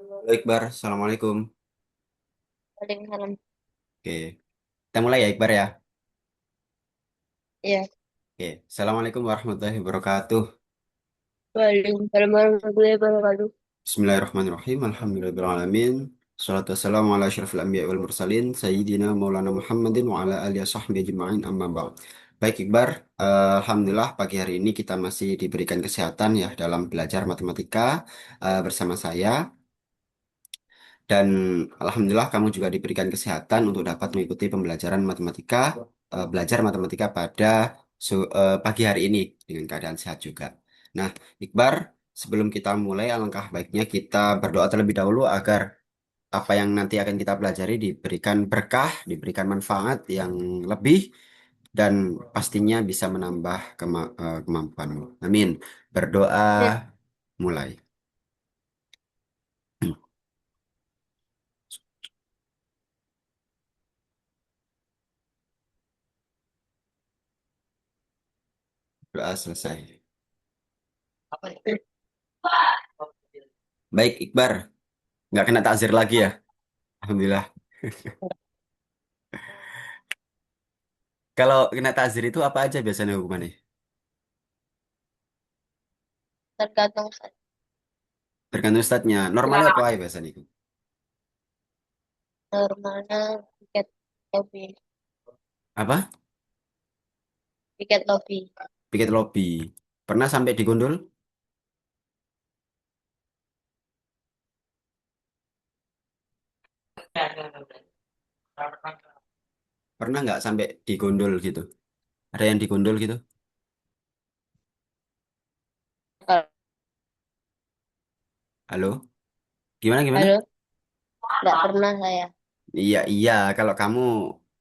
Halo Iqbar, Assalamualaikum. Waalaikumsalam. Oke, kita mulai ya Iqbar ya. Ya, Oke, Assalamualaikum warahmatullahi wabarakatuh. waalaikumsalam warahmatullahi wabarakatuh. Bismillahirrahmanirrahim. Alhamdulillahirrahmanirrahim. Salatu wassalamu ala asyrafil anbiya wal mursalin. Sayyidina Maulana Muhammadin wa ala alihi sahbihi ajma'in amma ba'd. Baik Iqbar, Alhamdulillah pagi hari ini kita masih diberikan kesehatan ya dalam belajar matematika bersama saya. Dan Alhamdulillah kamu juga diberikan kesehatan untuk dapat mengikuti pembelajaran matematika, belajar matematika pada pagi hari ini dengan keadaan sehat juga. Nah, Iqbar, sebelum kita mulai, alangkah baiknya kita berdoa terlebih dahulu agar apa yang nanti akan kita pelajari diberikan berkah, diberikan manfaat yang lebih, dan pastinya bisa menambah kemampuanmu. Amin. Berdoa Ya, mulai. Doa selesai. Baik, Iqbar. Nggak kena takzir lagi ya. Alhamdulillah. Kalau kena takzir itu apa aja biasanya hukumannya? tergantung Ustaz. Tergantung ustadznya. Normalnya apa aja biasanya itu? Normalnya tiket lobby, Apa? tiket lobby. Piket lobby. Pernah sampai digondol? Pernah nggak sampai digondol gitu? Ada yang digondol gitu? Kalau Halo? Gimana gimana? halo, nggak pernah saya. Iya iya. Kalau kamu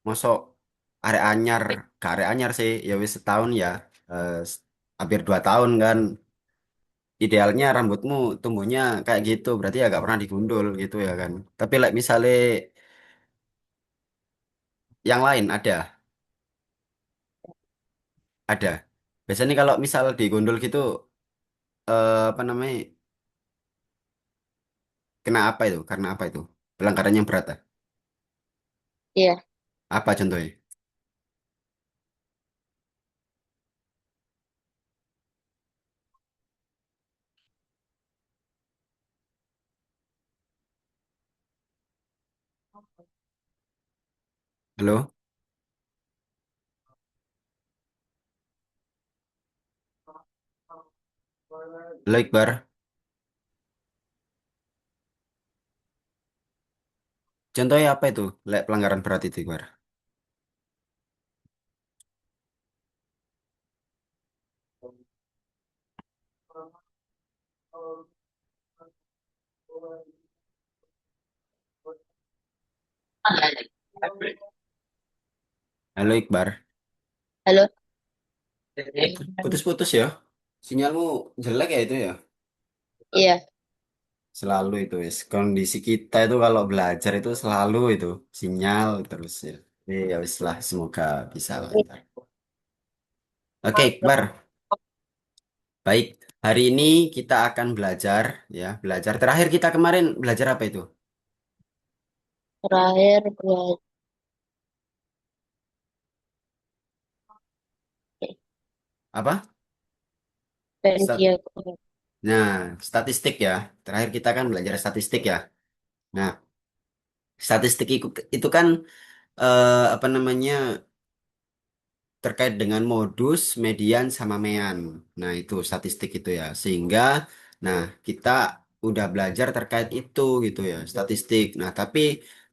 mosok arek anyar, ke arek anyar sih. Ya wis setahun ya. Hampir 2 tahun kan. Idealnya rambutmu tumbuhnya kayak gitu. Berarti ya gak pernah digondol gitu ya kan. Tapi like misalnya yang lain ada. Ada. Biasanya kalau misal di gondol gitu, apa namanya, kena apa itu? Karena apa itu? Pelanggaran yang berat. Ah? Iya, Apa contohnya? Halo? Halo Iqbar. Contohnya apa itu? Pelanggaran berat itu Iqbar. Halo Iqbar. halo. Putus-putus ya? Sinyalmu jelek ya itu ya? Iya, Selalu itu wis. Kondisi kita itu kalau belajar itu selalu itu sinyal terus ya. Ya wis lah, semoga bisa lancar. Oke Iqbar. Baik, hari ini kita akan belajar ya, belajar. Terakhir kita kemarin belajar apa itu? terakhir buat Apa? Stat- Bendia. Nah, statistik ya. Terakhir kita kan belajar statistik ya. Nah, statistik itu kan apa namanya terkait dengan modus, median, sama mean. Nah, itu statistik itu ya. Sehingga, nah kita udah belajar terkait itu gitu ya, statistik. Nah, tapi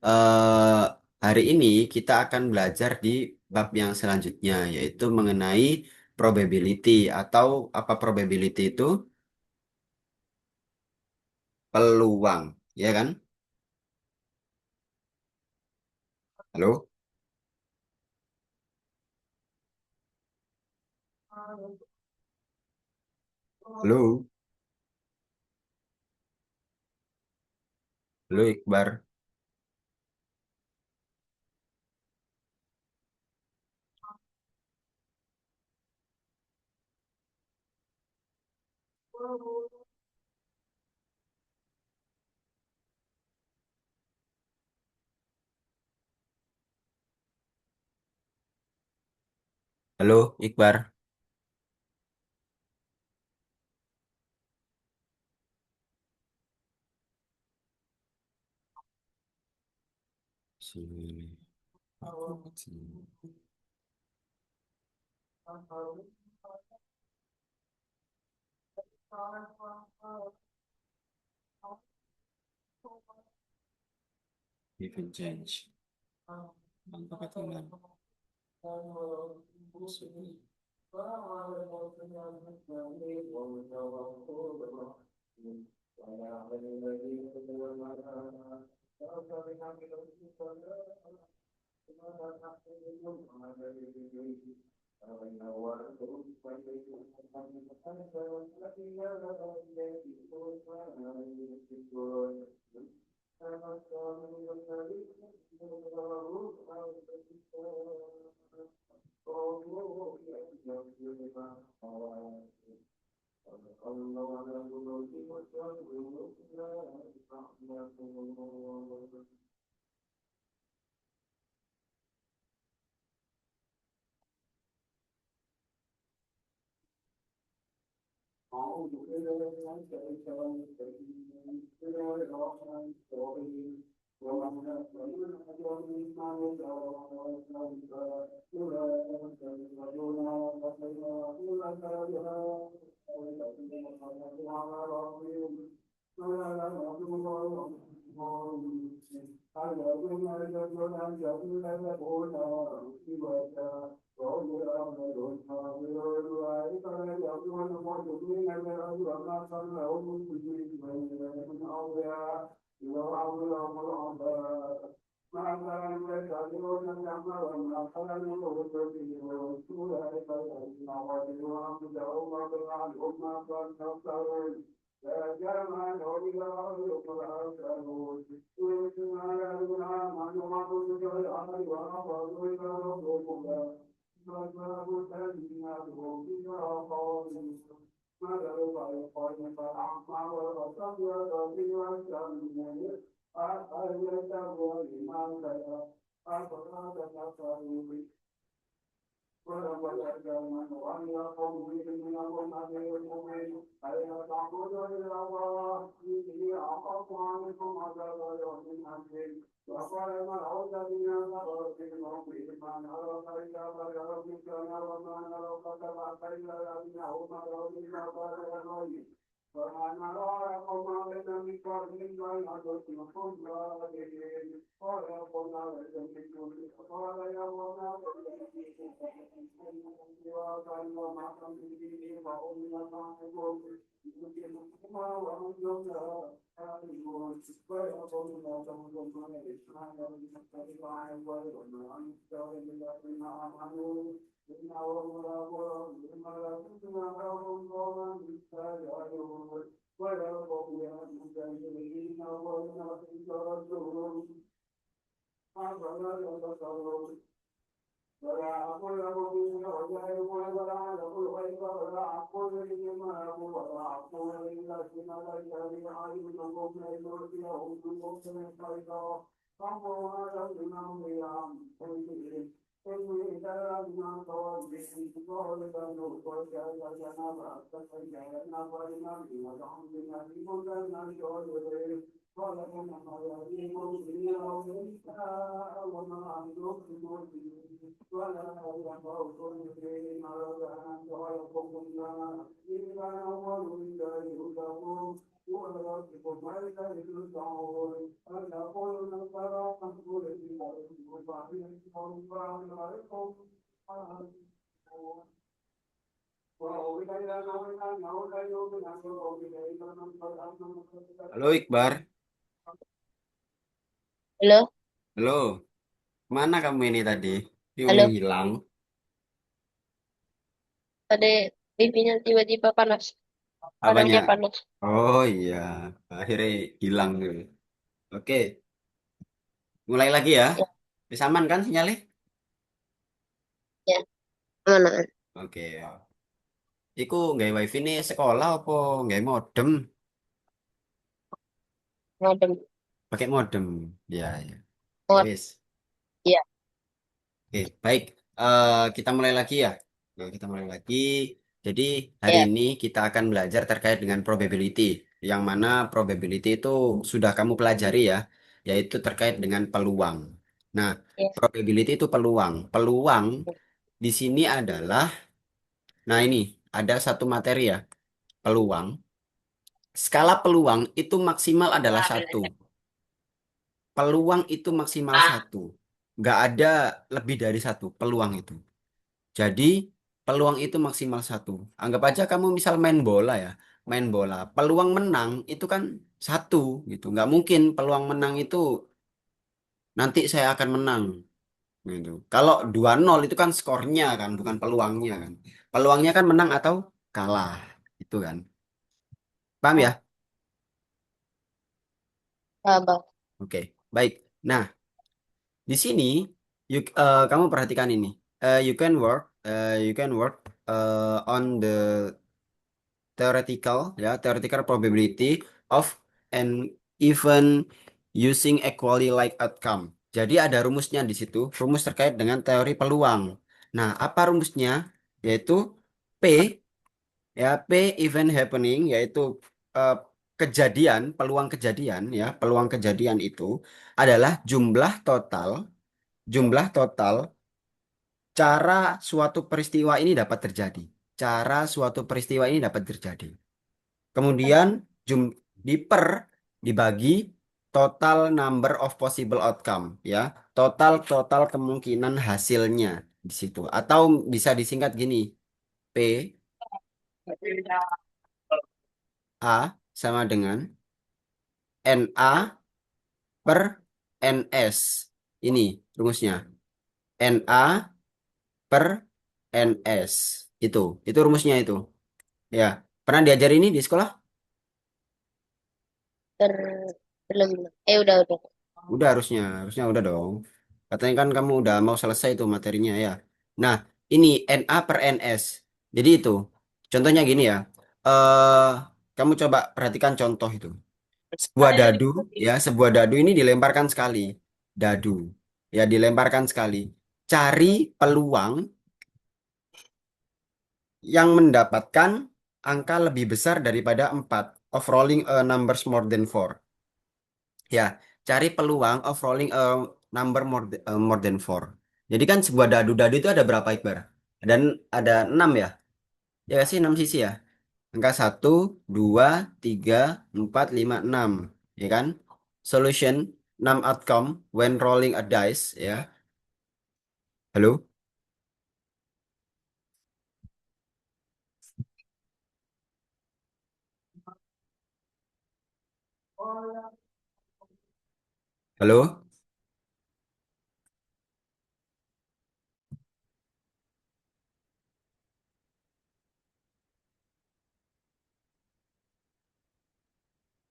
eh, Hari ini kita akan belajar di bab yang selanjutnya, yaitu mengenai probability atau apa probability itu? Peluang, ya kan? Halo? Halo? Halo Iqbar? Halo Iqbar? Sini. Sini. Even change. Tanpa ketinggalan. Sini. Halo Iqbar, Halo, halo, mana kamu ini tadi? Piung halo. hilang. Tadi pipinya tiba-tiba panas. Apanya? Padamnya panas. Oh iya, akhirnya hilang gitu. Oke, mulai lagi ya. Ya, Bisa aman kan sinyalnya? ya. Aman, aman. Oke. Iku nggak wifi nih sekolah apa nggak modem? Ngadem. Pakai modem. Ya, ya. Ya Ngot. wis. Ya, Oke, baik. Kita mulai lagi ya. Nah, kita mulai lagi. Jadi hari ya, ini kita akan belajar terkait dengan probability. Yang mana probability itu sudah kamu pelajari ya, yaitu terkait dengan peluang. Nah, ya. probability itu peluang. Peluang di sini adalah, nah ini ada satu materi ya, peluang. Skala peluang itu maksimal adalah satu. Peluang itu maksimal satu. Nggak ada lebih dari satu peluang itu. Jadi peluang itu maksimal satu. Anggap aja kamu misal main bola ya, main bola. Peluang menang itu kan satu gitu. Nggak mungkin peluang menang itu nanti saya akan menang gitu. Kalau 2-0 itu kan skornya kan, bukan peluangnya kan. Peluangnya kan menang atau kalah itu kan. Paham ya? Abang. Oke, baik. Nah, di sini kamu perhatikan ini. You can work on the theoretical probability of an event using equally like outcome. Jadi ada rumusnya di situ, rumus terkait dengan teori peluang. Nah, apa rumusnya? Yaitu P, ya, P event happening, yaitu eh, kejadian, peluang kejadian itu adalah jumlah total cara suatu peristiwa ini dapat terjadi. Cara suatu peristiwa ini dapat terjadi. Kemudian jum diper dibagi total number of possible outcome ya. Total kemungkinan hasilnya di situ. Atau bisa disingkat gini, P A sama dengan NA per NS. Ini rumusnya. NA per NS. Itu rumusnya itu. Ya, pernah diajari ini di sekolah? Ter, belum. Udah. Udah harusnya udah dong. Katanya kan kamu udah mau selesai itu materinya ya. Nah, ini NA per NS. Jadi itu, contohnya gini ya. eh Kamu coba perhatikan contoh itu. Sebuah dadu ini dilemparkan sekali. Dadu, ya dilemparkan sekali. Cari peluang yang mendapatkan angka lebih besar daripada 4 of rolling a numbers more than 4. Ya, cari peluang of rolling a number more than 4. Jadi kan sebuah dadu-dadu itu ada berapa Iqbar? Dan ada 6 ya? Ya nggak sih 6 sisi ya? Angka 1, 2, 3, 4, 5, 6. Ya kan? Solution 6 outcome when rolling a dice ya. Halo? Halo?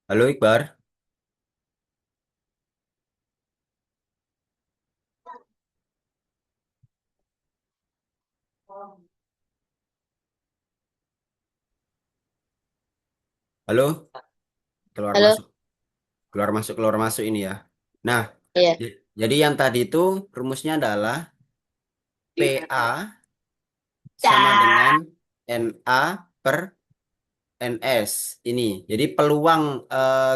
Halo Iqbar? Halo? Keluar Halo. masuk, keluar masuk, keluar masuk ini ya. Nah, Iya. jadi yang tadi itu rumusnya adalah PA sama dengan Ya. NA per NS ini. Jadi peluang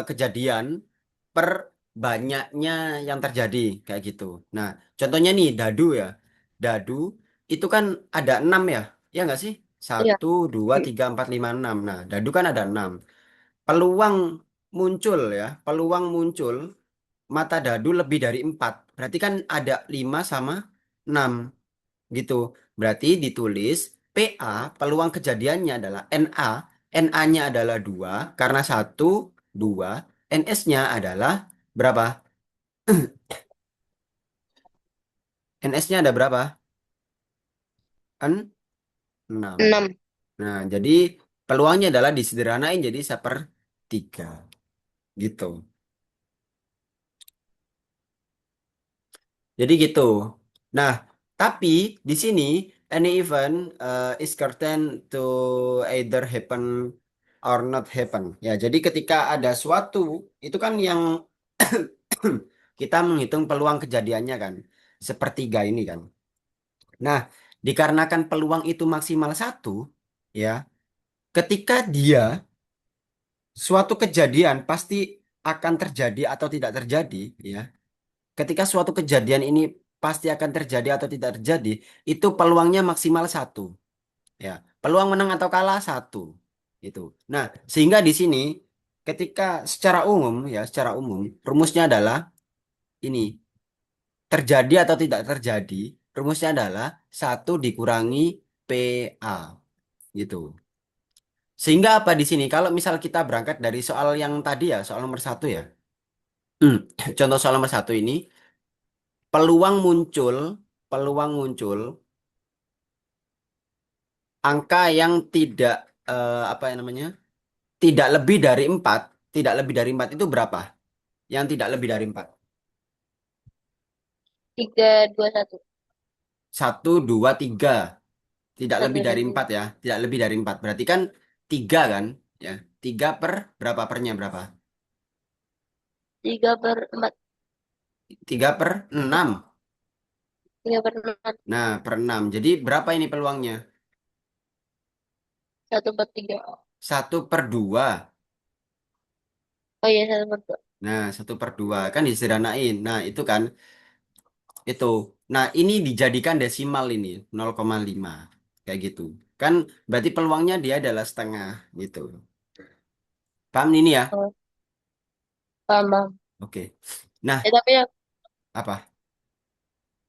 kejadian per banyaknya yang terjadi kayak gitu. Nah, contohnya nih dadu ya. Dadu itu kan ada 6 ya. Ya nggak sih? Iya. 1, 2, 3, 4, 5, 6. Nah, dadu kan ada 6. peluang muncul ya, peluang muncul mata dadu lebih dari 4. Berarti kan ada 5 sama 6 gitu. Berarti ditulis PA, peluang kejadiannya adalah NA, NA-nya adalah 2 karena 1, 2, NS-nya adalah berapa? NS-nya ada berapa? 6. 6. Nah, jadi peluangnya adalah disederhanain jadi 1/3 gitu. Jadi gitu. Nah, tapi di sini any event is certain to either happen or not happen. Ya, jadi ketika ada suatu itu kan yang kita menghitung peluang kejadiannya kan, sepertiga ini kan. Nah, dikarenakan peluang itu maksimal 1, ya, ketika dia suatu kejadian pasti akan terjadi atau tidak terjadi, ya. Ketika suatu kejadian ini pasti akan terjadi atau tidak terjadi, itu peluangnya maksimal 1. Ya, peluang menang atau kalah 1. Itu. Nah, sehingga di sini ketika secara umum ya, secara umum rumusnya adalah ini terjadi atau tidak terjadi, rumusnya adalah 1 dikurangi PA gitu. Sehingga apa di sini? Kalau misal kita berangkat dari soal yang tadi ya, soal nomor 1 ya. Contoh soal nomor 1 ini, peluang muncul, peluang muncul angka yang tidak apa yang namanya? Tidak lebih dari 4, tidak lebih dari 4 itu berapa? Yang tidak lebih dari 4. 3, 2, 1. 1, 2, 3. Tidak Satu lebih dari lebih. 4 ya. Tidak lebih dari 4. Berarti kan 3 kan? Ya. 3 per berapa pernya berapa? 3/4. 3/6. 3/6. Nah, per 6. Jadi berapa ini peluangnya? 1/3. 1/2. Oh iya, 1/2. Nah, 1/2. Kan disederhanain. Nah, itu kan. Itu. Nah, ini dijadikan desimal ini. 0,5. Kayak gitu. Kan berarti peluangnya dia adalah setengah gitu. Paham ini ya? Oh, paham, paham. Oke. Nah, Tapi apa?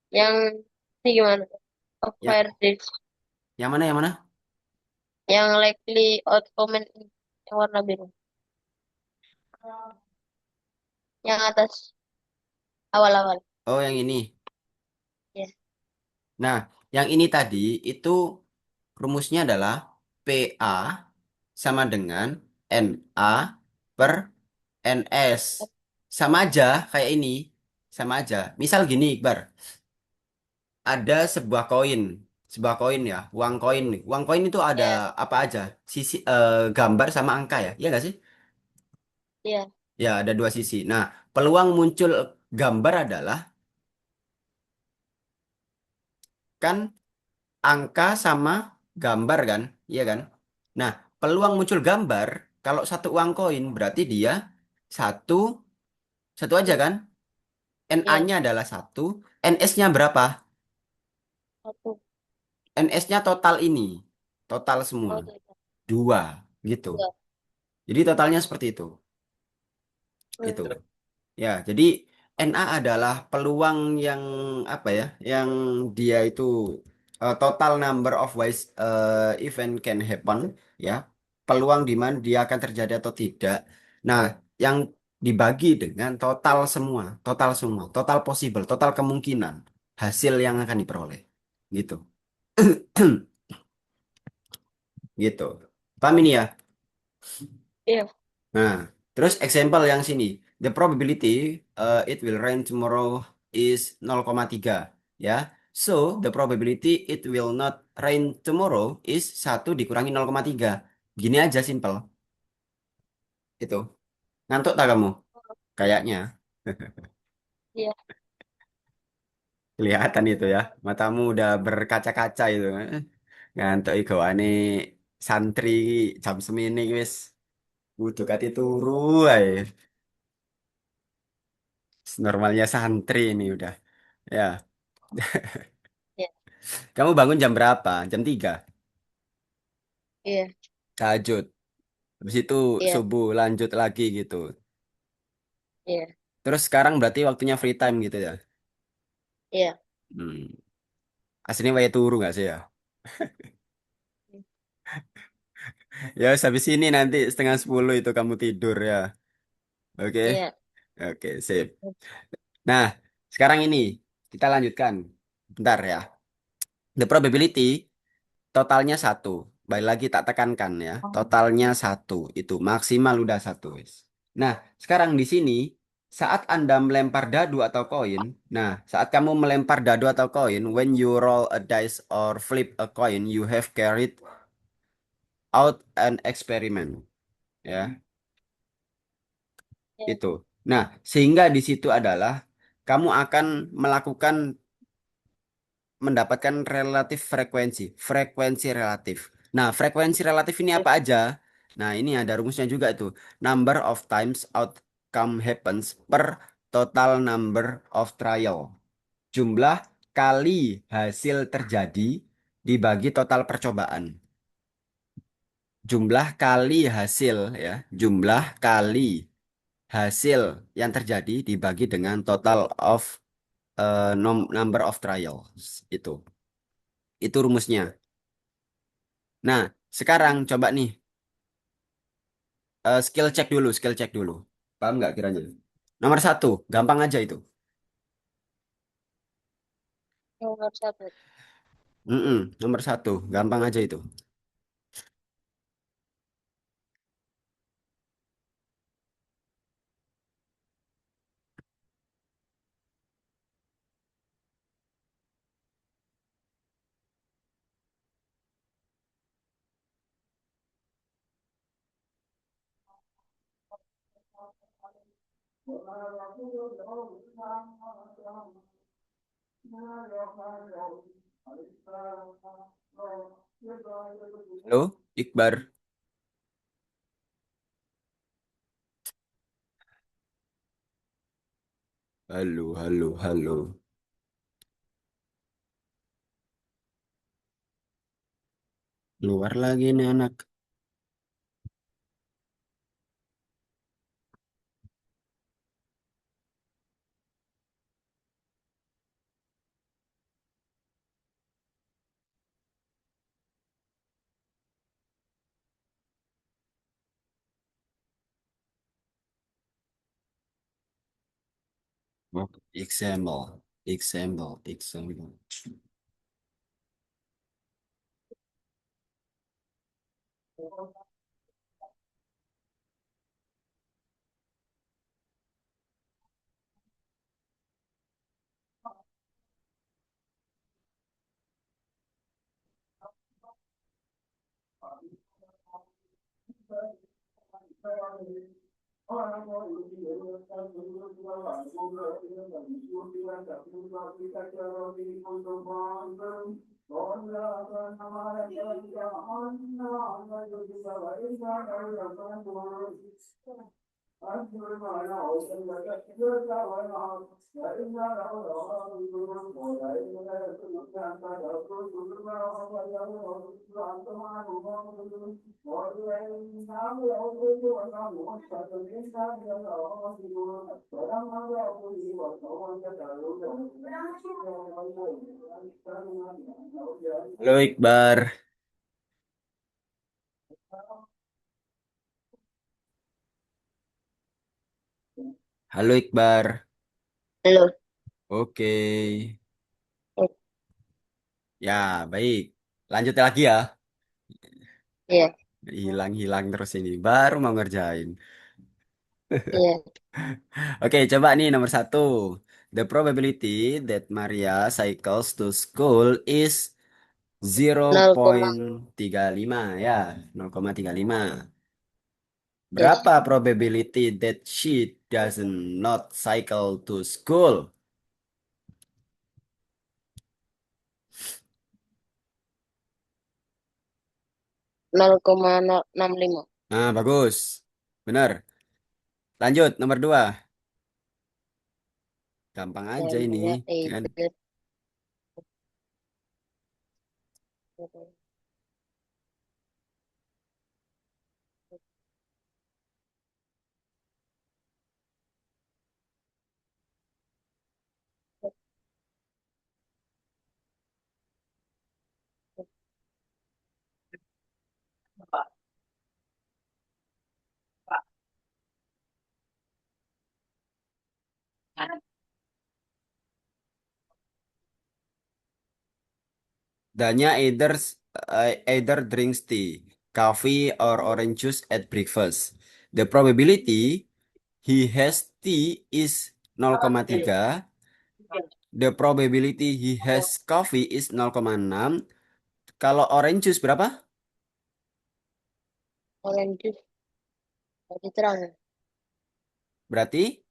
yang ini gimana? Ya, Over this. yang mana yang mana? Yang likely outcome yang warna biru. Yang atas awal-awal. Oh, yang ini. Ya. Nah, yang ini tadi itu rumusnya adalah PA sama dengan NA per NS. Sama aja kayak ini. Sama aja. Misal gini, Iqbar. Ada sebuah koin. Sebuah koin ya. Uang koin nih. Uang koin itu ada Ya. apa aja? Sisi gambar sama angka ya. Iya nggak sih? Iya. Ya, ada dua sisi. Nah, peluang muncul gambar adalah kan angka sama gambar kan? Iya kan? Nah, peluang Iya. muncul gambar kalau satu uang koin berarti dia satu satu aja kan? Iya. NA-nya adalah 1, NS-nya berapa? 1. NS-nya total ini, total semua Oh, iya. 2 gitu. Iya. Jadi totalnya seperti itu. Gitu. Hmm. Ya, jadi NA adalah peluang yang apa ya? Yang dia itu total number of ways event can happen ya. Peluang di mana dia akan terjadi atau tidak. Nah, yang dibagi dengan total semua, total possible, total kemungkinan hasil yang akan diperoleh. Gitu. Gitu. Paham ini ya? Iya. Nah, terus example yang sini. The probability it will rain tomorrow is 0,3 ya. So, the probability it will not rain tomorrow is 1 dikurangi 0,3. Gini aja simple. Itu. Ngantuk tak kamu? Kayaknya. Iya. Kelihatan itu ya. Matamu udah berkaca-kaca itu. Ngantuk iku ane santri jam semini wis. Kudu kati turu ae. Normalnya santri ini udah. Ya. Iya. Kamu bangun jam berapa? Jam 3. Iya. Tahajud. Habis itu Iya, subuh lanjut lagi gitu. iya, Terus sekarang berarti waktunya free time gitu ya. iya. Hmm. Aslinya wae turu nggak sih ya? Ya, habis ini nanti 9:30 itu kamu tidur ya. Oke, Iya. oke, sip. Nah, sekarang ini kita lanjutkan. Bentar ya. The probability totalnya satu. Baik lagi tak tekankan ya. Totalnya satu. Itu maksimal udah satu. Wis. Nah, sekarang di sini saat Anda melempar dadu atau koin. Nah, saat kamu melempar dadu atau koin, when you roll a dice or flip a coin, you have carried out an experiment. Ya, Iya. itu. Nah, sehingga di situ adalah kamu akan melakukan mendapatkan relatif frekuensi, frekuensi relatif. Nah, frekuensi relatif ini apa aja? Nah, ini ada rumusnya juga itu. Number of times outcome happens per total number of trial. Jumlah kali hasil terjadi dibagi total percobaan. Jumlah kali hasil ya, jumlah kali hasil yang terjadi dibagi dengan total of number of trials itu. Itu rumusnya. Nah, sekarang coba nih skill check dulu. Paham nggak kiranya? Nomor satu, gampang aja itu. Nomor satu. Nomor satu, gampang aja itu. Halo, Iqbar. Halo, halo, halo. Luar lagi nih anak. Oh, example, example, example. Halo Iqbar. Halo Iqbar. Halo. Oke. Ya, baik. Lanjut lagi ya. Iya, Hilang-hilang terus ini. Baru mau ngerjain. iya. Oke, coba nih nomor satu. The probability that Maria cycles to school is Nol koma. 0,35 ya, 0,35. Yes. Berapa probability that she doesn't not cycle to school? 0,065. Nah, bagus. Benar. Lanjut, nomor dua. Gampang aja Dan ini. dua Kan? itu Danya either drinks tea, coffee, or orange juice at breakfast. The probability he has tea is 0,3. The probability he has coffee is 0,6. Kalau orange juice berapa? Orange juice. Tadi terang. Berarti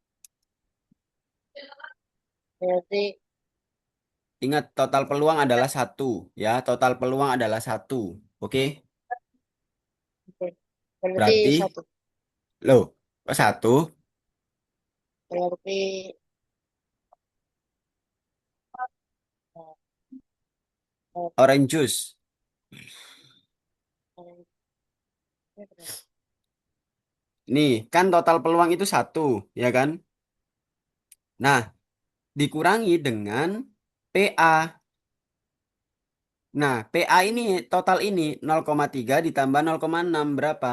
Berarti ingat total peluang adalah satu, ya. Total peluang adalah satu. Oke? oke. Berarti Berarti, satu. loh, kok satu? Berarti eh, Orange juice. orange juice berapa? Nih, kan total peluang itu satu, ya kan? Nah, dikurangi dengan PA. Nah, PA ini total ini 0,3 ditambah 0,6 berapa?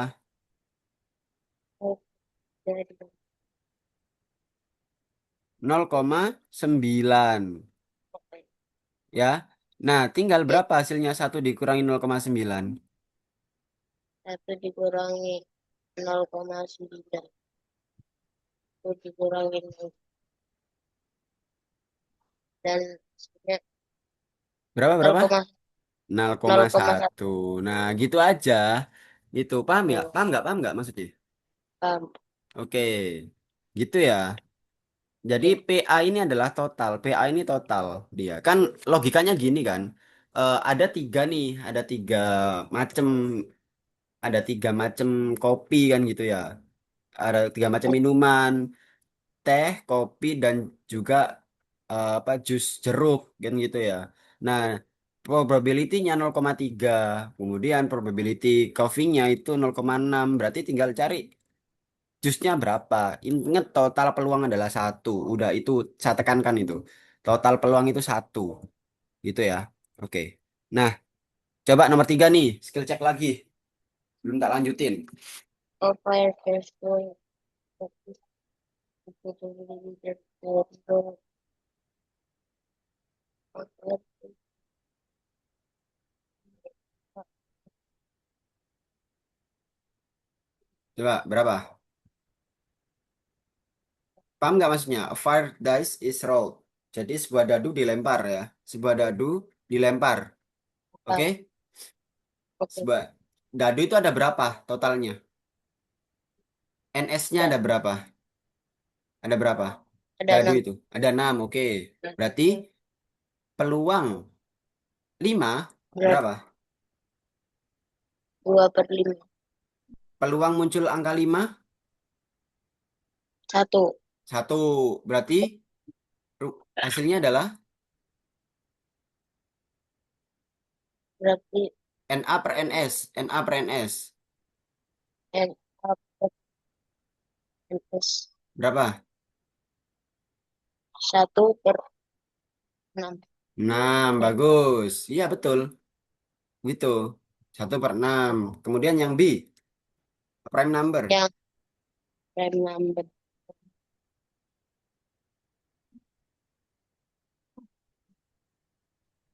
Oh, jadi 0,9 oke. ya. Nah, tinggal Oke. berapa hasilnya satu dikurangi 0,9? Satu dikurangi 0,9. Satu dikurangi 0. Dan hasilnya Berapa berapa? 0,1. 0,1. Nah, gitu aja. Gitu, paham ya? Oh, Paham nggak maksudnya? paham. Oke, gitu ya. Jadi Oke. PA ini adalah total. PA ini total dia. Kan logikanya gini kan. Ada tiga nih, macam, ada tiga macam kopi kan gitu ya. Ada tiga macam minuman, teh, kopi, dan juga apa jus jeruk kan gitu ya. Nah, probability-nya 0,3. Kemudian probability coffee-nya itu 0,6. Berarti tinggal cari jusnya berapa. Ingat total peluang adalah satu. Udah itu saya tekankan itu. Total peluang itu satu. Gitu ya. Oke. Nah, coba nomor tiga nih. Skill check lagi. Belum tak lanjutin. Oh, fire first one. Coba berapa? Paham nggak maksudnya? A fire dice is rolled. Jadi sebuah dadu dilempar ya. Sebuah dadu dilempar. Oke? Oke. Sebuah dadu itu ada berapa totalnya? NS-nya Ada ada berapa? Ada berapa? ada Dadu 6. itu. Ada 6. Oke. Berarti peluang 5 Berarti berapa? 2/5. Peluang muncul angka 5 Satu. satu. Berarti hasilnya adalah Berarti NA per NS. NA per NS. N up NS Berapa? 1/6. 6. Eh, Bagus. Iya betul. Gitu. 1/6. Kemudian yang B. Prime number. yang prime number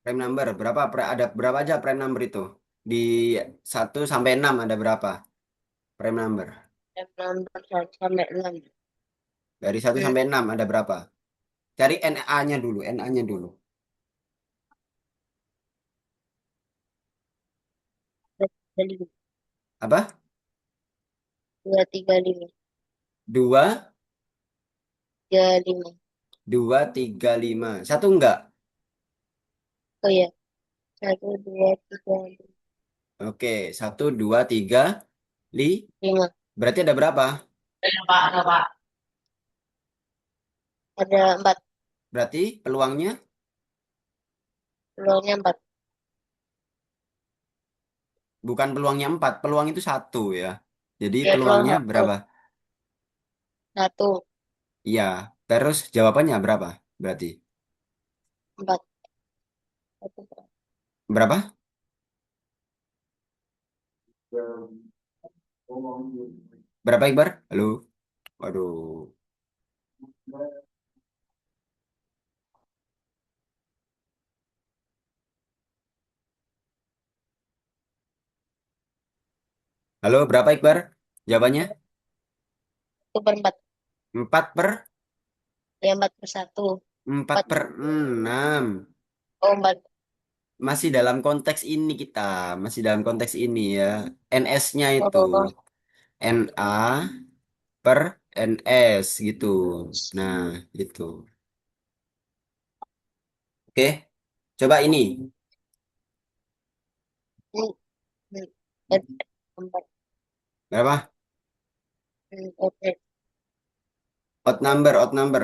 Prime number. Berapa? Ada berapa aja prime number itu? Di 1 sampai 6 ada berapa? Prime number. prime number 1/6. Dari satu Hmm, sampai 6 ada berapa? Cari NA-nya dulu. NA-nya dulu. jadi Apa? 235. 2, 35. 2, 3, 5. Satu enggak? Oh iya, 1, 2, 3, Oke. 1, 2, 3, 5. 5. Berarti ada berapa? Ada Pak. Ada 4. Berarti peluangnya Peluangnya 4. bukan peluangnya 4. Peluang itu satu ya. Jadi Ya, peluang peluangnya satu. berapa? 1. Iya. Terus jawabannya berapa? Berarti 4. 1. berapa? Berapa Iqbar? Halo. Waduh. Halo, berapa Iqbar? Jawabannya? 1/4. 4 per Ya, 4/1. 4 4. per 6. Oh, 4. Masih dalam konteks ini kita, masih dalam konteks ini ya. NS-nya itu Oh, NA per NS gitu. Nah, itu. Oke, coba ini. hmm, hmm. Eh, 4. Berapa? Oke. Odd number, odd number.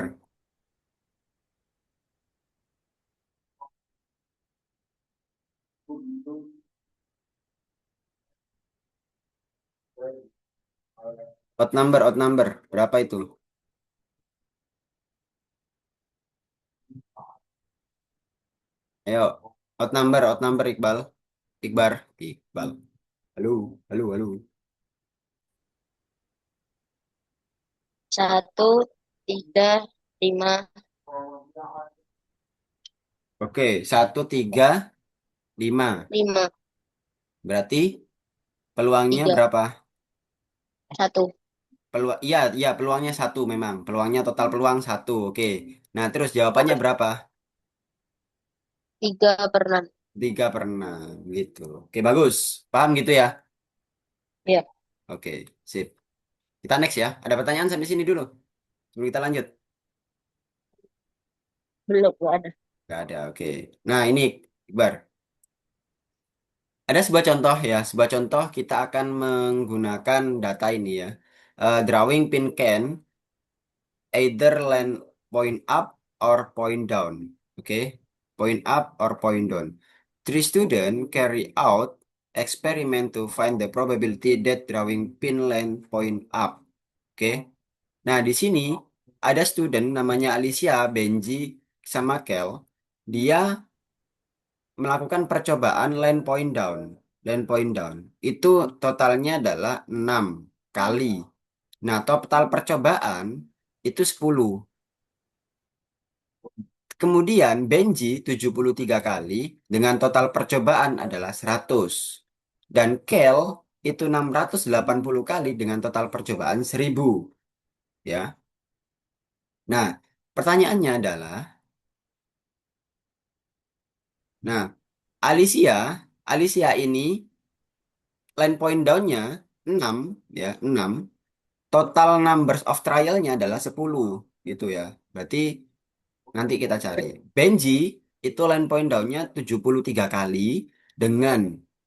Odd number, odd number. Berapa itu? Ayo, odd number Iqbal. Iqbar, Iqbal. Halo, halo, halo. 1, 3, 5, Oke, 1, 3, 5. 5, Berarti peluangnya 3, berapa? 1. Peluang, iya, iya, peluangnya satu memang. Peluangnya total peluang satu. Oke. Nah, terus jawabannya berapa? 3/6. 3/6 gitu. Oke, bagus. Paham gitu ya? Ya, Oke, sip. Kita next ya. Ada pertanyaan sampai sini dulu. Sebelum kita lanjut. belum, nggak ada. Gak ada, oke. Nah, ini, Iqbar. Ada sebuah contoh ya. Sebuah contoh kita akan menggunakan data ini ya. Drawing pin can either land point up or point down. Okay, point up or point down. Three students carry out experiment to find the probability that drawing pin land point up. Oke. Nah, di sini ada student namanya Alicia, Benji, sama Kel. Dia melakukan percobaan land point down. Land point down. Itu totalnya adalah 6 kali. Nah, total percobaan itu 10. Kemudian Benji 73 kali dengan total percobaan adalah 100. Dan Kel itu 680 kali dengan total percobaan 1000. Ya. Nah, pertanyaannya adalah, nah, Alicia, Alicia ini land point down-nya 6, ya, 6. Total numbers of trial-nya adalah 10 gitu ya. Berarti nanti kita cari. Benji itu line point down-nya 73 kali dengan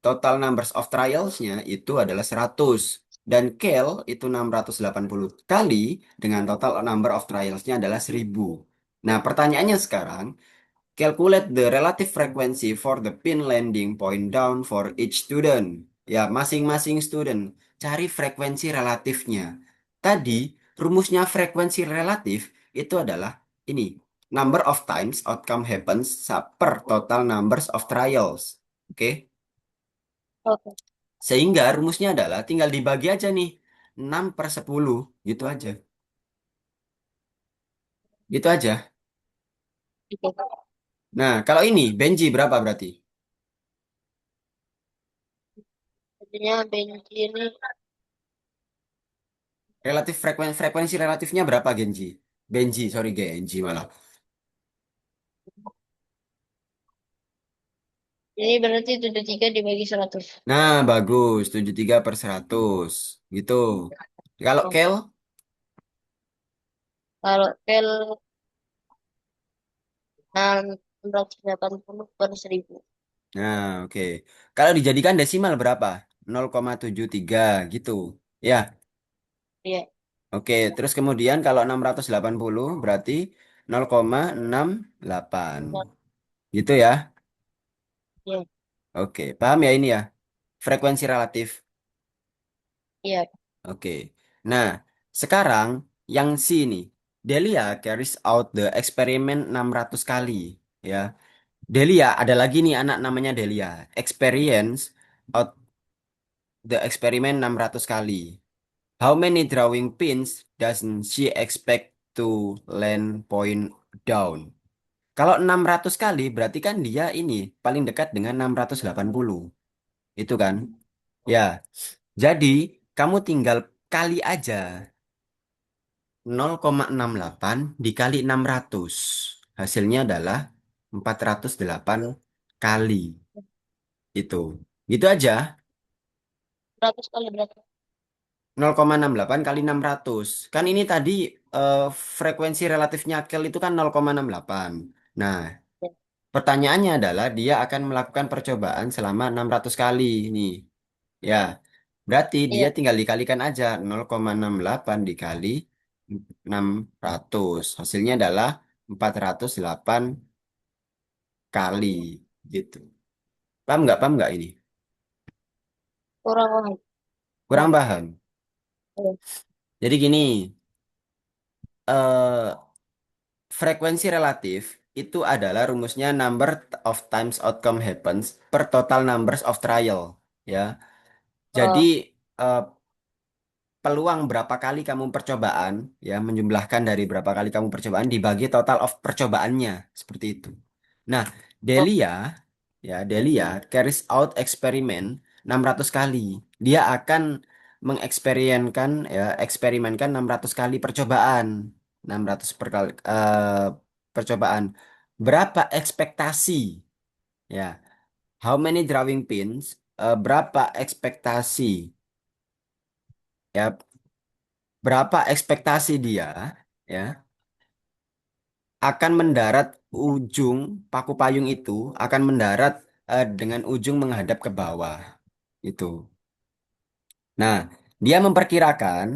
total numbers of trials-nya itu adalah 100. Dan Kale itu 680 kali dengan total number of trials-nya adalah 1000. Nah, pertanyaannya sekarang, calculate the relative frequency for the pin landing point down for each student. Ya, masing-masing student. Cari frekuensi relatifnya. Tadi, rumusnya frekuensi relatif itu adalah ini. Number of times outcome happens per total numbers of trials. Oke? oke. Sehingga rumusnya adalah tinggal dibagi aja nih. 6/10. Gitu aja. Gitu aja. Gitu. Nah, kalau ini, Benji berapa berarti? Jadinya benci ini, Relatif frekuensi relatifnya berapa Genji? Benji, sorry Genji malah. ini berarti 73 dibagi 100. Nah, bagus. 73/100. Gitu. Kalau Oh. Kel? Kalau pel 680/1000. Nah, oke. Kalau dijadikan desimal berapa? 0,73 gitu. Ya, Iya. oke. Terus kemudian kalau 680 berarti 0,68. Nah, Gitu ya. iya. Oke, paham ya ini ya? Frekuensi relatif. Iya. Oke. Nah, sekarang yang C ini. Delia carries out the experiment 600 kali. Ya. Delia, ada lagi nih anak namanya Delia. Experience out the experiment 600 kali. How many drawing pins doesn't she expect to land point down? Kalau 600 kali berarti kan dia ini paling dekat dengan 680. Itu kan? Ya. Jadi, kamu tinggal kali aja 0,68 dikali 600. Hasilnya adalah 408 kali. Itu. Gitu aja. 100 kali berapa? 0,68 kali 600. Kan ini tadi eh, frekuensi relatifnya Kel itu kan 0,68. Nah, Ya. pertanyaannya adalah dia akan melakukan percobaan selama 600 kali nih. Ya, berarti dia Iya, tinggal dikalikan aja 0,68 dikali 600. Hasilnya adalah 408 kali gitu. Paham nggak ini? kurang paham. Kurang paham. Iya. Jadi gini, eh, frekuensi relatif itu adalah rumusnya number of times outcome happens per total numbers of trial. Ya, jadi Oh, eh, peluang berapa kali kamu percobaan, ya menjumlahkan dari berapa kali kamu percobaan dibagi total of percobaannya seperti itu. Nah, oh, Delia, ya Delia carries out eksperimen 600 kali. Dia akan eksperimenkan 600 kali percobaan. 600 percobaan. Berapa ekspektasi? Ya, how many drawing pins? Berapa ekspektasi? Ya, berapa ekspektasi dia? Ya, akan mendarat ujung paku payung itu akan mendarat dengan ujung menghadap ke bawah. Itu. Nah, dia memperkirakan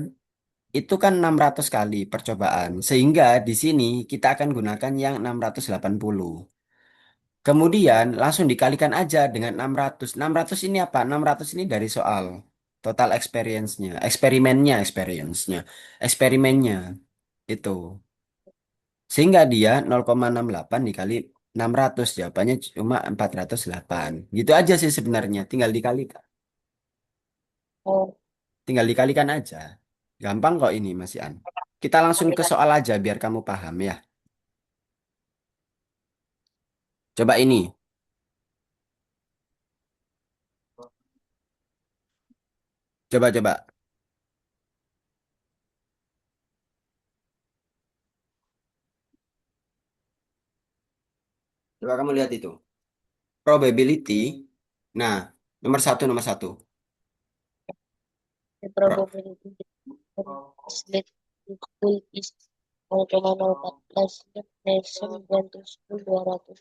itu kan 600 kali percobaan. Sehingga di sini kita akan gunakan yang 680. Kemudian langsung dikalikan aja dengan 600. 600 ini apa? 600 ini dari soal. Total experience-nya. Experience-nya. Eksperimennya. Itu. Sehingga dia 0,68 dikali 600. Jawabannya cuma 408. Gitu aja sih sebenarnya. oh. Tinggal dikalikan aja. Gampang kok ini Mas Ian. Kita langsung ke soal aja biar kamu paham ya. Coba ini. Coba. Coba kamu lihat itu. Probability. Nah, nomor satu. The Pro- probability that school is 0,014 dari 9.200.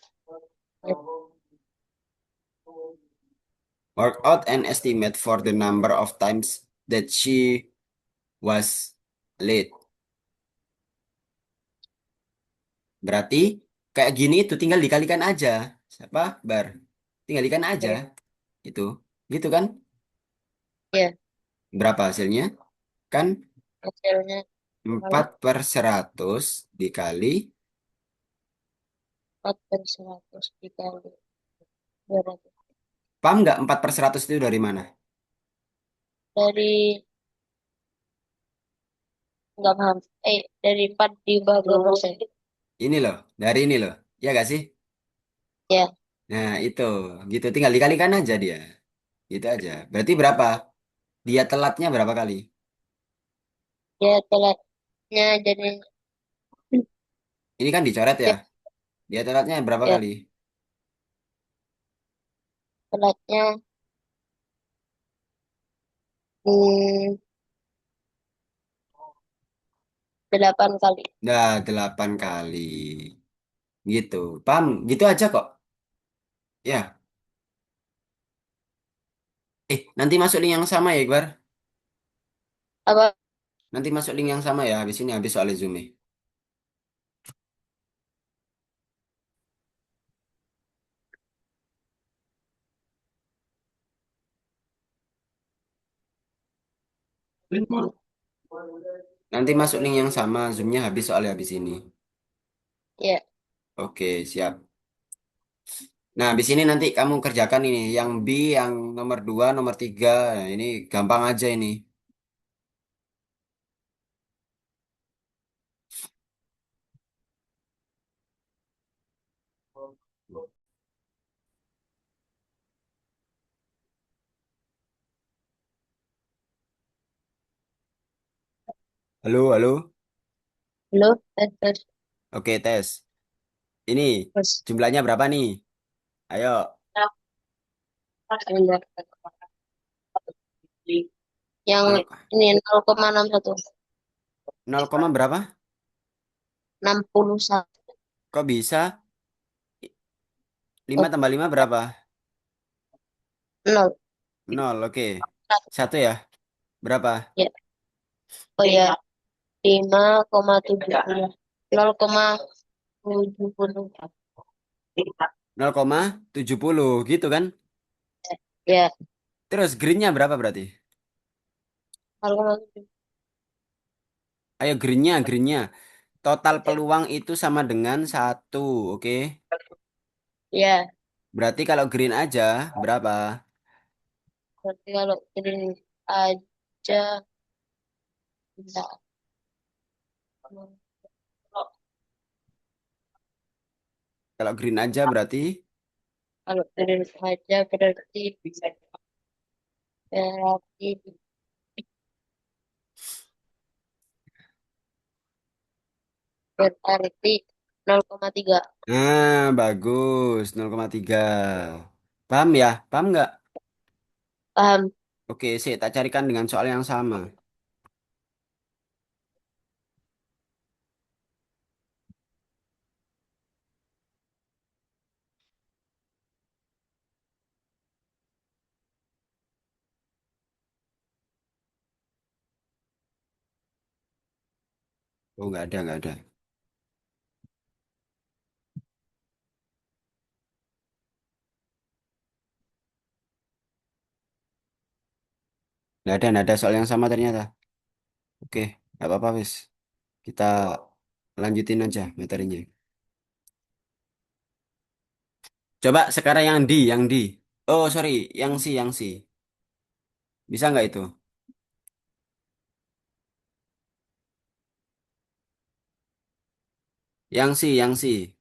Work out an estimate for the number of times that she was late. Berarti kayak gini itu tinggal dikalikan aja. Siapa? Bar. Tinggal dikalikan aja. Ya, Itu. Gitu kan? ya, Berapa hasilnya? Kan hasilnya kali 4/100 dikali. 4/100 dikali 200. Paham nggak 4/100 itu dari mana? Dari, nggak paham. Dari 4 dibagi 2%. Ini loh. Dari ini loh. Ya gak sih? Ya, Nah itu. Gitu. Tinggal dikalikan aja dia. Gitu aja. Berarti berapa? Dia telatnya berapa kali? dia telatnya jadi, Ini kan dicoret ya. ya, Dia telatnya berapa ya, kali? telatnya, 8 kali. Nah, 8 kali. Gitu. Paham? Gitu aja kok. Ya. Nanti masuk link yang sama ya, Iqbar. Apa? Nanti masuk link yang sama ya. Habis ini habis soal Zoom nih. Nanti masuk link yang sama. Zoomnya habis soalnya habis ini. Ya, Oke, siap. Nah, habis ini nanti kamu kerjakan ini. Yang B, yang nomor 2, nomor 3. Nah, ini gampang aja ini. Halo, halo. Halo, tes, tes, Oke, tes. Ini tes. jumlahnya berapa nih? Ayo, Sebentar. Yang 0, ini 0,61. 0, berapa? 61. Kok bisa? 5 Oh, tambah 5 berapa? 0. 0, oke. Satu ya? Berapa? Ya. Oh ya, 5,70. 0,70. 0,70 gitu kan? Ya, Terus greennya berapa berarti? 0,7. Ayo greennya. Total peluang itu sama dengan satu, oke? Ya, Berarti kalau green aja berapa? berarti kalau green aja, bentar. Kalau green aja berarti Kalau green aja berarti berarti 0,3. bagus 0,3. Paham ya? Paham nggak? Paham? Oke, sih tak carikan dengan soal yang sama. Oh, nggak ada. Nggak ada soal yang sama ternyata. Oke, nggak apa-apa wis. Kita lanjutin aja materinya. Coba sekarang yang di. Oh, sorry, yang si. Bisa nggak itu? Yang si.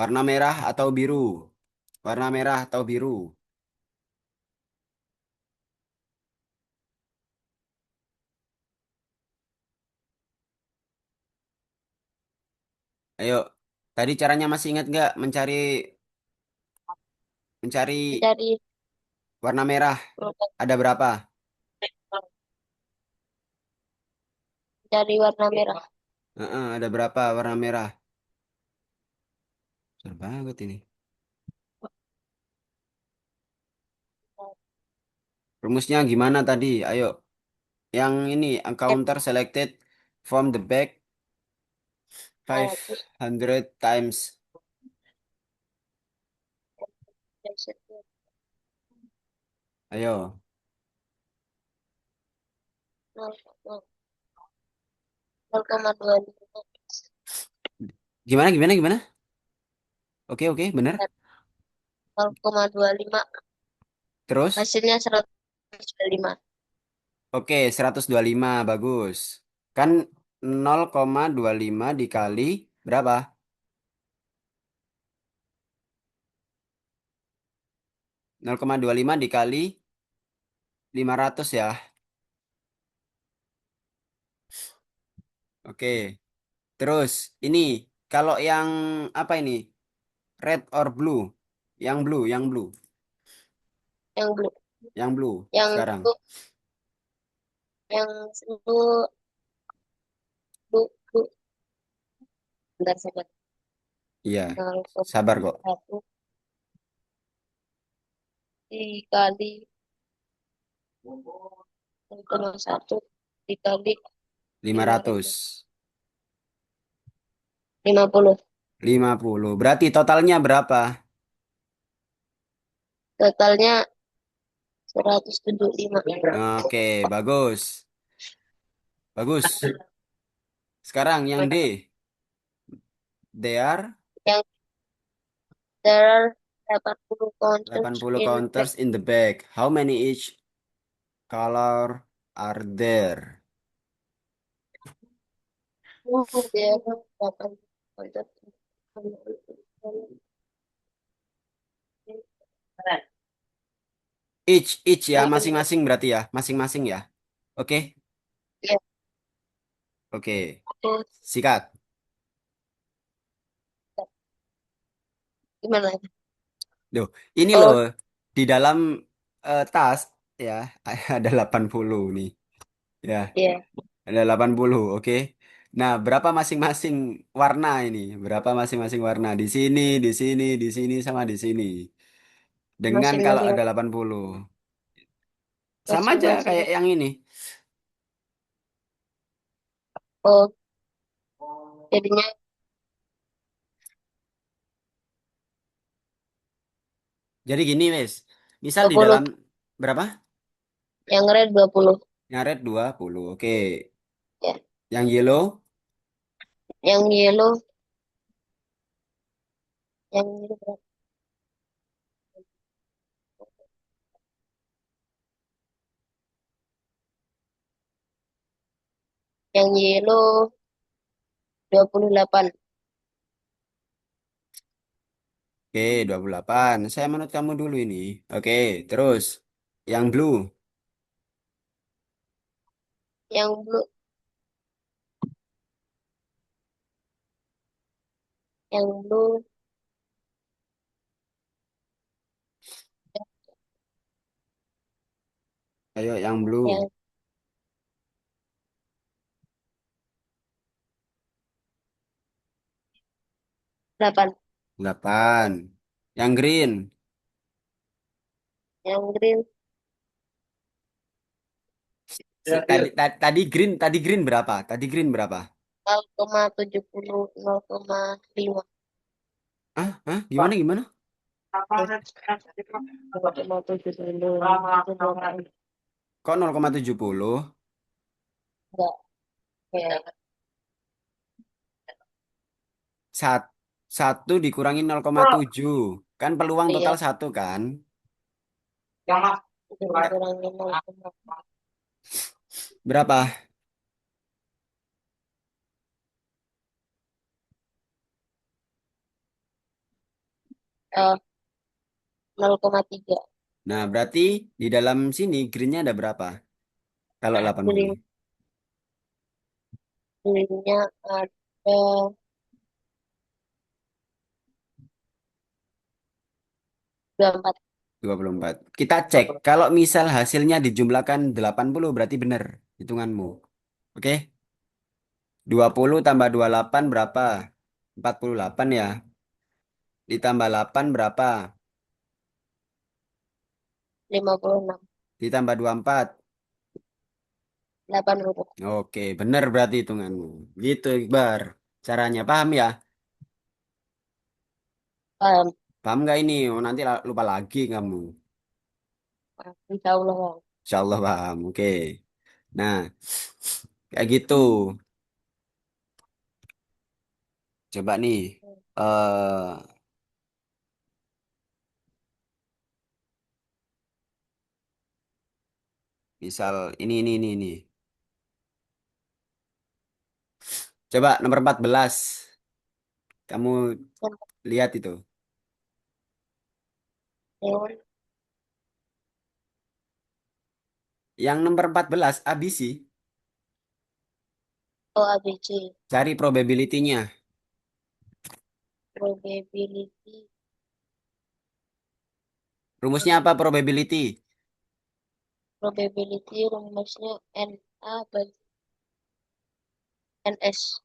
Warna merah atau biru? Warna merah atau biru? Ayo, tadi caranya masih ingat nggak mencari Mencari warna merah? Ada berapa? mencari warna merah. Ada berapa warna merah? Besar banget ini. Rumusnya gimana tadi? Ayo, yang ini encounter selected from the back 500 times. Ayo, 0,25. gimana? Oke, bener. 0,25. Terus? Hasilnya 125. Oke, 125 bagus. Kan 0,25 dikali berapa? 0,25 dikali 500 ya. Oke. Terus ini kalau yang apa ini? Red or blue? Yang blue, Yang blue. yang blue Yang sekarang. blue. Yang blue. Blue. Bentar saja. Iya, nol koma sabar kok. satu dikali 0,1 dikali Lima lima ratus, ratus 50. 50. Berarti totalnya berapa? Totalnya 175. Oke, bagus. Bagus. Sekarang yang D. There are Yang there are 80 counters 80 in black. counters in the bag. How many each color are there? Dia 8. Each ya, masing-masing berarti ya, masing-masing ya. Oke, Ya, oke. aku Sikat. gimana? Duh, ini loh Oh, di dalam tas ya ada 80 nih. Ya, iya, ada 80, oke. Nah, berapa masing-masing warna ini? Berapa masing-masing warna? Di sini, di sini, di sini sama di sini. Dengan kalau masing-masing ada 80. Sama aja masing-masing. kayak yang ini. Oh, jadinya Jadi gini, wes. Misal dua di puluh dalam berapa? Yang red 20. Yang red 20. Oke. Ya. Yang yellow Yang yellow, yang yellow berapa? Yang yellow 28. oke, 28. Saya menurut kamu dulu ini. Oke, terus yang blue, Yang blue, yang blue, ayo yang blue, yang 8. 8. Yang green, Yang green tadi green berapa? Tadi green berapa? 0,70, 0,5. Ah, ah, gimana gimana? 0,70. Kok 0,70? Enggak, ya. Sat, satu dikurangi 0,7. Kan peluang Iya, total satu kan? itu Nggak. dikurangin 0, Berapa? eh, 0,3. Nah, berarti di dalam sini greennya ada berapa? Kalau 80. Green, greennya ada 24. 24. Kita cek. Kalau misal hasilnya dijumlahkan 80 berarti benar hitunganmu. Oke? 20 tambah 28 berapa? 48 ya. Ditambah 8 berapa? 56. Ditambah 24. 80. Oke, benar berarti hitunganmu. Gitu, Iqbar. Caranya paham ya? Paham. Paham nggak ini? Oh, nanti lupa lagi kamu. Insya Allah, Bang. Insya Allah paham. Oke. Nah, kayak gitu. Coba nih. Misal ini. Coba nomor 14. Kamu lihat itu. Yang Yang nomor 14 ABC. oh, ABC. Cari probability-nya. Probability. Rumusnya apa probability? Probability rumusnya NA bagi NS.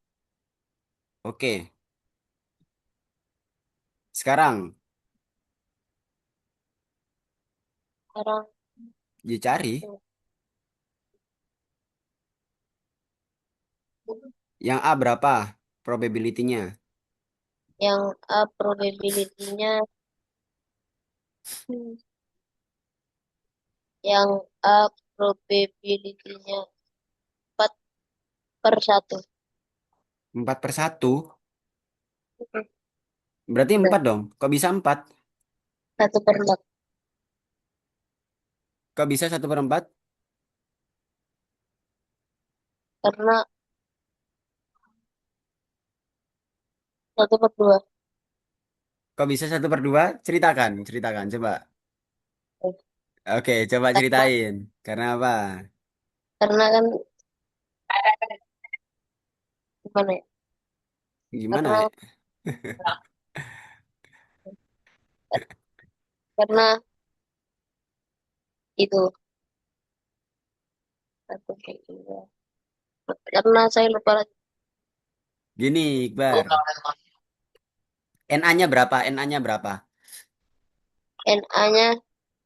Oke. Sekarang Sekarang dicari tuh, yang A berapa probability-nya? yang A probability-nya, yang A probability-nya 4/1. 4/1. Berarti Benar. 4 dong. Kok bisa 4? 1/4. Kok bisa 1/4? Karena 1/2. Kok bisa 1/2? Ceritakan, ceritakan. Coba. Oke, coba Karena, ceritain. Karena apa? karena kan gimana ya? Gimana Karena ya? karena itu satu kayak gitu. Karena saya lupa lagi. Gini, Iqbar. NA-nya berapa? NA-nya berapa? NA-nya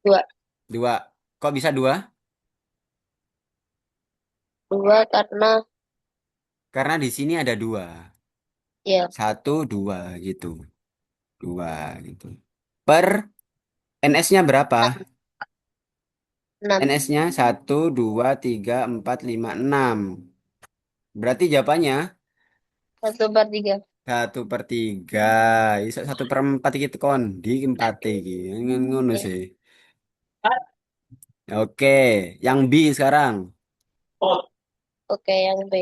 2. Dua. Kok bisa dua? 2 karena Karena di sini ada dua. ya Satu, dua gitu. Dua gitu. Per NS-nya berapa? 6. NS-nya satu, dua, tiga, empat, lima, enam. Berarti jawabannya 1/3. 1/3. Iso 1/4 gitu kon. Di empat iki. Ngono Ya. sih. Oke, yang B sekarang. Oke, yang B.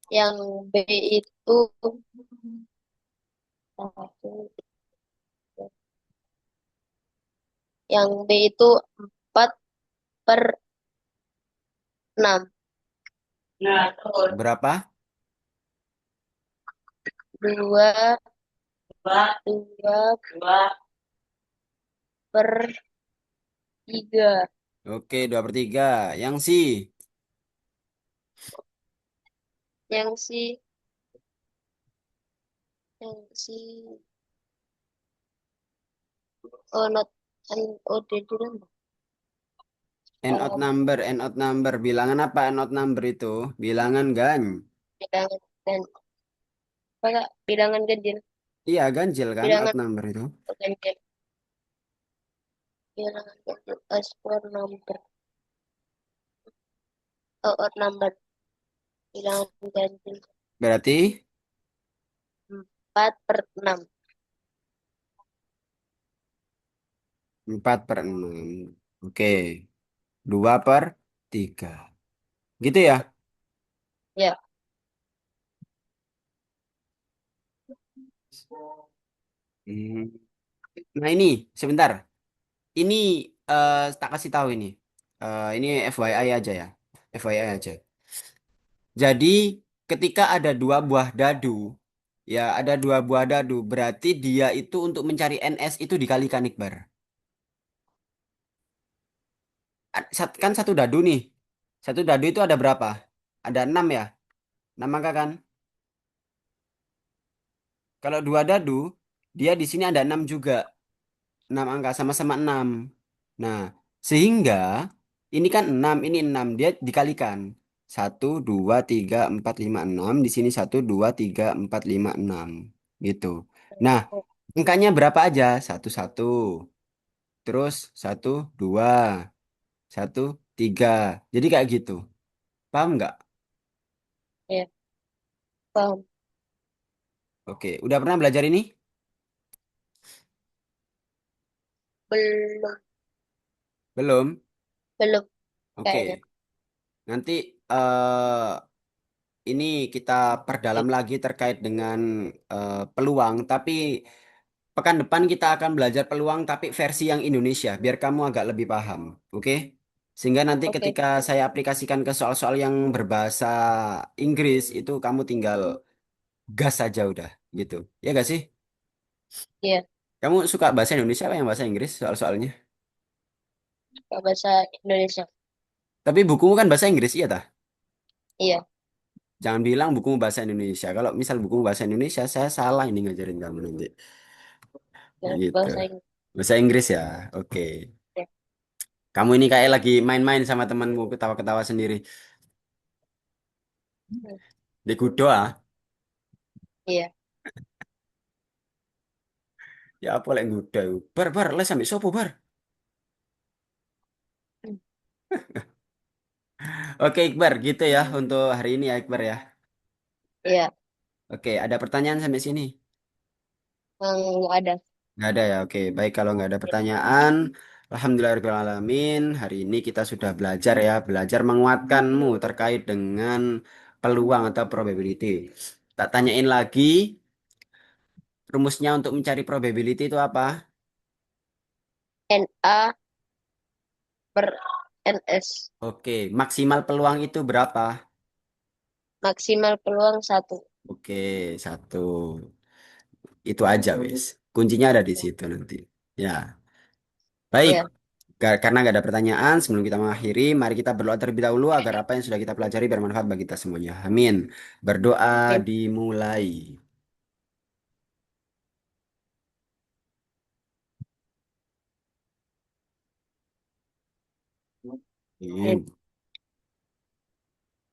Yang B itu yang B itu 4/6. Berapa? 2, 2/3. Oke, 2/3. Yang C. Yang si yang si oh not oh dia dulu. N odd Um, number, N odd number. Bilangan apa N odd number itu? Bilangan gan. bilangan dan apa Kak? Bilangan ganjil. Iya, ganjil kan odd Bilangan number itu. ganjil. Bilangan ganjil as per number. Oh, odd number. Bilangan ganjil Berarti 4/6. 4/6. Oke, 2/3. Gitu ya? Ya, Hmm. Nah ini, sebentar. Ini tak kasih tahu ini. Ini FYI aja ya. FYI aja. Jadi ketika ada dua buah dadu, ya ada dua buah dadu, berarti dia itu untuk mencari NS itu dikalikan Iqbar. Kan satu dadu nih. Satu dadu itu ada berapa? Ada 6 ya. 6 angka kan? Kalau dua dadu, dia di sini ada 6 juga. 6 angka sama-sama 6. Nah, sehingga ini kan 6, ini 6. Dia dikalikan. Satu, 2, 3, 4, 5, 6. Di sini satu, 2, 3, 4, 5, 6. Gitu. Nah, angkanya berapa aja? Satu, satu. Terus satu, dua. Satu, tiga. Jadi kayak gitu. Paham nggak? ya, paham. Oke, udah pernah belajar ini? Belum, Belum? belum kayaknya. Oke. Nanti ini kita perdalam lagi terkait dengan peluang, tapi pekan depan kita akan belajar peluang tapi versi yang Indonesia, biar kamu agak lebih paham. Oke? Sehingga nanti Oke, ketika saya aplikasikan ke soal-soal yang berbahasa Inggris, itu kamu tinggal gas saja udah, gitu. Ya gak sih? iya, Kamu suka bahasa Indonesia apa yang bahasa Inggris soal-soalnya? Kak, bahasa Indonesia. Tapi bukumu kan bahasa Inggris, iya tah? Iya, Jangan bilang bukumu bahasa Indonesia. Kalau misal bukumu bahasa Indonesia, saya salah ini ngajarin kamu nanti. Gitu. bahasa Inggris. Bahasa Inggris ya. Oke. Ya. Kamu ini kayak lagi main-main sama temanmu, ketawa-ketawa sendiri. Hmm, Di kudo ah. Iya. Ya apa lek nguda. Bar, bar, les sampai sopo, bar. Hmm, Oke, Iqbar, gitu ya untuk hari ini ya, Iqbar ya. Iya, Oke, ada pertanyaan sampai sini? nggak ada. Nggak ada ya, oke. Baik, kalau nggak ada pertanyaan, Alhamdulillahirrahmanirrahim. Hari ini kita sudah belajar ya, belajar menguatkanmu terkait dengan peluang atau probability. Tak tanyain lagi, Rumusnya untuk mencari probability itu apa? NA per NS. Oke, maksimal peluang itu berapa? Maksimal peluang satu. Oke, satu. Itu aja, wis. Kuncinya ada di situ nanti. Ya, baik. Ya. Karena nggak ada pertanyaan, sebelum kita mengakhiri, mari kita berdoa terlebih dahulu agar apa yang sudah kita pelajari bermanfaat bagi kita semuanya. Amin. Berdoa Oke. dimulai. Oke. Amin.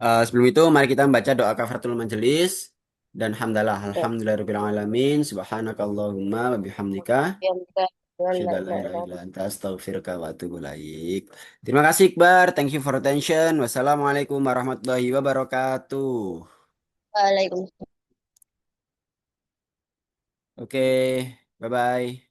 Sebelum itu, mari kita membaca doa kafaratul majelis dan hamdalah. Ya. Alhamdulillahirabbil alamin. Subhanakallahumma wa bihamdika. Yang kita Asyhadu an la ilaha illa anta astaghfiruka wa atubu ilaik. Terima kasih, Iqbar. Thank you for attention. Wassalamualaikum warahmatullahi wabarakatuh. Waalaikumsalam. Oke, bye-bye.